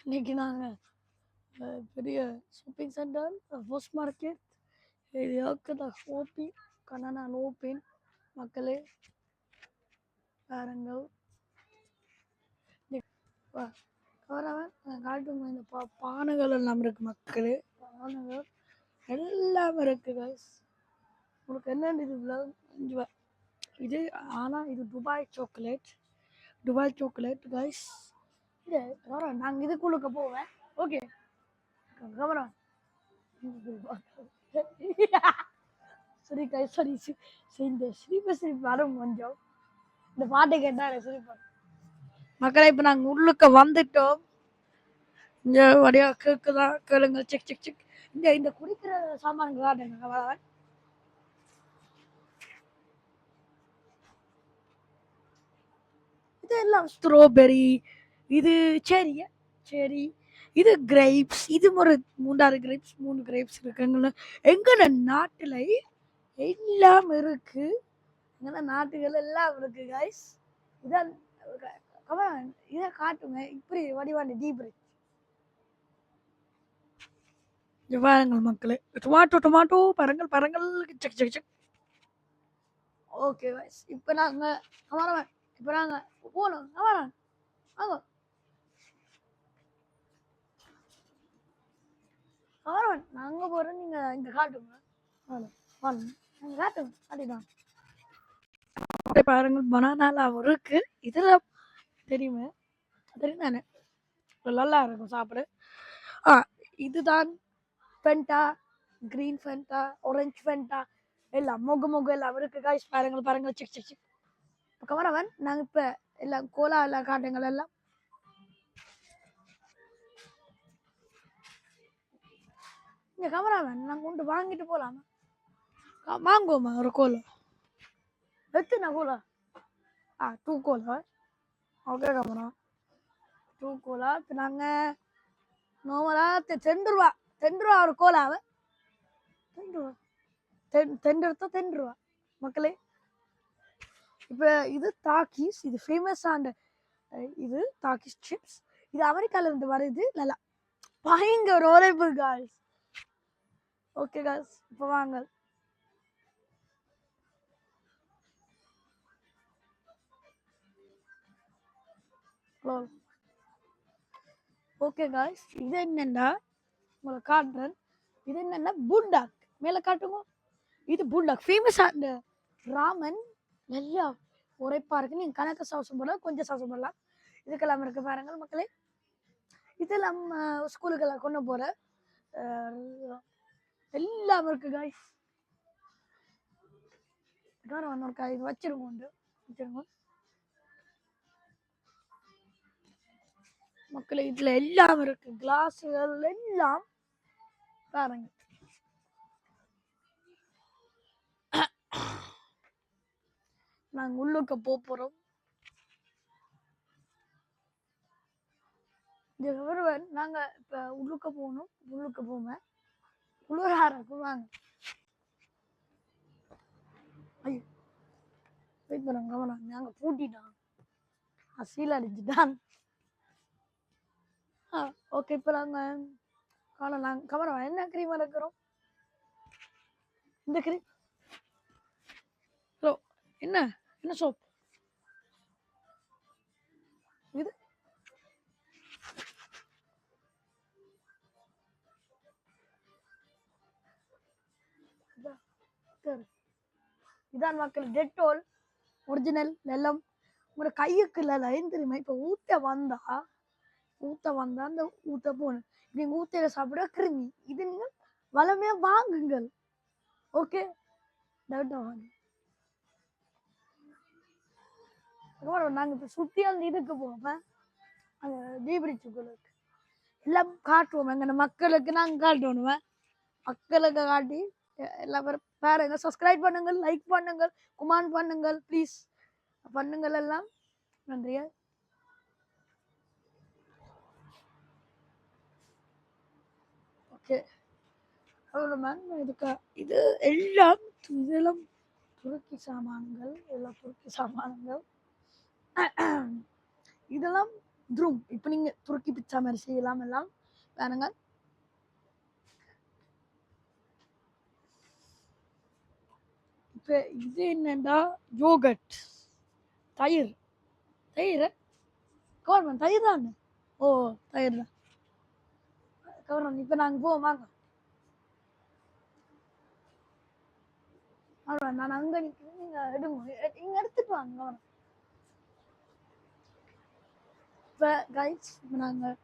இன்னைக்கு நாங்கள் பெரிய ஷாப்பிங் சென்டர் ஃபோஸ் மார்க்கெட் இது இருக்கிற ஓப்பி கண்ணனால் ஓப்பேன் மக்களே பாருங்கள். கவரவன் காட்டுங்க இந்த பானைகள் எல்லாம் இருக்குது மக்களே. பானைகள் எல்லாம் இருக்குது கைஸ். உங்களுக்கு என்னென்னு இது இது ஆனால் இது துபாய் சாக்லேட் கைஸ். இது கவரம் நாங்கள் இதுக்குள்ளுக்க போவேன். ஓகே கவரம் சரி கை சரி இந்த சிரிப்பு வரும் கொஞ்சம். இந்த பாட்டை கேட்டால் சிரிப்பாங்க மக்களை. இப்போ நாங்கள் உள்ளுக்க வந்துட்டோம். இந்த வடியா கேட்குதான் கேளுங்க. Check check check. இந்த குடிக்கிற சாமான்கள் காட்டுங்க வரவன். இது எல்லாம் ஸ்ட்ராபெரி, இது செரி, இது கிரேப்ஸ். இது ஒரு 3 கிரேப்ஸ் இருக்குங்கள. எங்கட நாட்டுல எல்லாம் இருக்கு. எங்கட நாட்டுகள் எல்லாம் இருக்கு கைஸ். இதான் இதை காட்டுங்க. இப்படி வடிவாண்டி டீப் பாருங்கள் மக்களே. டொமாட்டோ பாருங்கள். Check check check. Okay guys. இப்போ நாங்கள் கமரவன் இப்போ நாங்கள் போகணும். கமரன் வாங்க கமரவன் நாங்கள் போகிறோம். நீங்கள் இங்கே காட்டுங்க. நாங்கள் காட்டுங்க காட்டிதான் பாருங்கள். பனானாலாம் இருக்கு. இதெல்லாம் தெரியுமே தெரியும் தானே. நல்லா இருக்கும் சாப்பிட. இதுதான் ஃபென்டா, கிரீன் ஃபென்டா, ஆரஞ்சு ஃபென்டா எல்லாம் மொக எல்லாம் இருக்கு காய்ஸ். பாருங்கள் செக் செக் செக். இப்போ கமரவன் நாங்கள் இப்போ எல்லாம் கோலா எல்லாம் காட்டுங்கள் எல்லாம். இங்கே கமராவன் நாங்கள் கொண்டு வாங்கிட்டு போகலாமா? வாங்குவோமா ஒரு கோலா? எத்தனை கோலா? 2 கோலா. ஓகே கமரா 2 கோலா. இப்போ நாங்கள் நார்மலாக 10 ரூபா ஒரு கோலாவை. 10 ரூபா மக்களே. இப்போ இது தாக்கீஸ். இது ஃபேமஸான இது தாக்கீஸ் சிப்ஸ். இது அமெரிக்காவிலேருந்து வருது. நல்லா பயங்கர உரைப்பு காய்ஸ். ஓகே காய்ஸ் இப்போ வாங்க. ஓகே காய்ஸ் இது என்னென்னா உங்களை காட்டுறேன். இது என்னென்னா புல்டாக். மேலே காட்டுங்க. இது புல்டாக் ஃபேமஸான ராமன். நல்லா உரைப்பா இருக்கு. நீங்கள் கணக்கு சாசம் போடலாம், கொஞ்சம் சாசம் போடலாம். இதுக்கெல்லாம் இருக்கு பாருங்கள் மக்களே. இதெல்லாம் ஸ்கூலுக்கெல்லாம் கொண்டு போகிற எல்லாம் இருக்கு காய்ஸ். இது வச்சிருங்க மக்களே. இதுல எல்லாம் இருக்கு. கிளாஸுகள் எல்லாம் பாருங்க. நாங்க உள்ளுக்க போறோம். நாங்க இப்ப உள்ளுக்க போகணும். உள்ளுக்க போங்க. குளிராருக்கு வாங்க. ஐயோ வெயிட் பண்ணுங்க கவனம். நாங்க பூட்டிட்டான். சீல் அடிச்சுட்டான். ஓகே இப்போ நாங்கள் காணலாம். கவனம் என்ன கிரீம் இருக்கிறோம்? இந்த கிரீம். ஹலோ என்ன சோப் இது? இதான் மக்கள் டெட்டோல் ஒரிஜினல் வெல்லம். உங்களோட கையுக்கு இல்லை தெரியுமா? இப்போ ஊத்த வந்தா அந்த ஊத்த போகணும். நீங்கள் ஊத்தையில சாப்பிட கிருமி. இது நீங்கள் வளமையாக வாங்குங்கள். ஓகே டவுட்டாக வாங்க. நாங்கள் இப்போ சுற்றி அந்த இதுக்கு போவோம். அந்த தீபிடிச்சுக்களுக்கு எல்லாம் காட்டுவோம். எங்கள் மக்களுக்கு நாங்கள் காட்டுவோம். மக்களுக்கு காட்டி எல்லாம் பேரும் பாருங்க. சப்ஸ்கிரைப் பண்ணுங்கள், லைக் பண்ணுங்கள், கமெண்ட் பண்ணுங்கள் ப்ளீஸ். பண்ணுங்கள் எல்லாம். நன்றியா. ஓகே அவ்வளோ மேம். இது எல்லாம் இதெல்லாம் துருக்கி சாமான்கள். எல்லாம் துருக்கி சாமான்கள். இதெல்லாம் த்ரூம் இப்போ நீங்க துருக்கி பிச்சா மாதிரி செய்யலாம் எல்லாம் பாருங்க. இப்போ இது என்னன்னா யோகட் தயிர். தயிர் கவர்மெண்ட் தயிர் தானே? ஓ தயிர் தான் கவர்மெண்ட். இப்போ நாங்கள் போவோம் வாங்க. அவ்வளோ நான் அங்கே நிற்கிறேன், நீங்கள் எடுங்க, இங்கே எடுத்துட்டு வாங்க கவர்மெண்ட். இப்போ கைஸ் நாங்கள்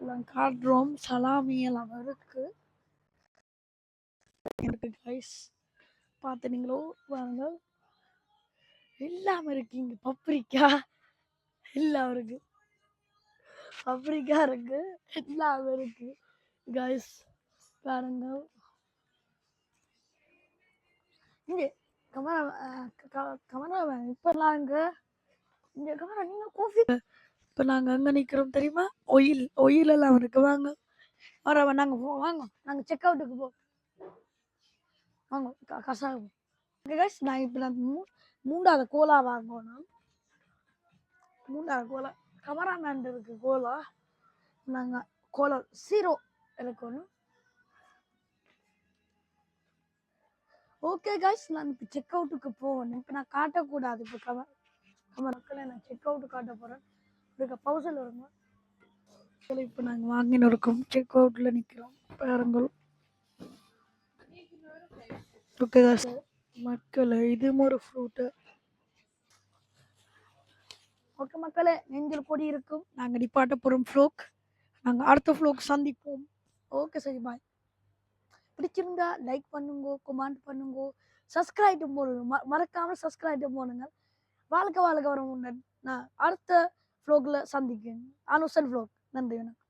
எல்லாம் காட்டுறோம். சலாமி எல்லாம் இருக்கு கைஸ், பார்த்துனீங்களோ வாங்க. எல்லாம் இருக்கு இங்கே. பப்ரிக்கா எல்லாம் இருக்கு, பப்ரிக்கா இருக்கு, எல்லாம் இருக்கு கைஸ் பாருங்க. இங்கே கமரா இப்போல்லாம் இங்கே இங்கே கமரா நீங்கள் கோஃபி. இப்போ நாங்கள் அங்கே நிற்கிறோம் தெரியுமா, ஒயில் எல்லாம் இருக்கு வாங்க. வர நாங்கள் போ வாங்க, நாங்கள் செக் அவுட்டுக்கு போ வாங்க. கசாயம் கைஸ். நான் இப்போ நான் மூன்றாவது கோலா வாங்கணும். மூன்றாவது கோலா கமராமேன் இருக்கு கோலா. நாங்கள் கோலா 0 இருக்கணும். ஓகே கைஸ், நான் இப்போ செக் அவுட்டுக்கு போகணும். இப்போ நான் காட்டக்கூடாது. இப்போ மக்களை நான் செக் அவுட்டு காட்ட போகிறேன். இதுக்கு பவுசல் வருங்க. இப்போ நாங்கள் வாங்கின்னு இருக்கோம், செக் அவுட்டில் நிற்கிறோம் பாருங்கள். ஓகே கைஸ் மக்களே, இது ஒரு ஃப்ரூட்டு. ஓகே மக்களே, நெஞ்சில் கொடி இருக்கும். நாங்கள் நிப்பாட்ட போகிறோம் ஃப்ளோக். நாங்கள் அடுத்த ஃப்ளோக் சந்திப்போம். ஓகே சரி பாய். பிடிச்சிருந்தா லைக் பண்ணுங்க, கமெண்ட் பண்ணுங்க, சப்ஸ்கிரைப் போடுங்க. மறக்காமல் சப்ஸ்கிரைப் போடுங்க. வாழ்க்கை வாழ்க்கை வர முன்னாடி நான் அடுத்த ஃப்ளோக்கில் சந்திக்கிறேன். அனுசன் ஃப்ளோக். நன்றி வணக்கம்.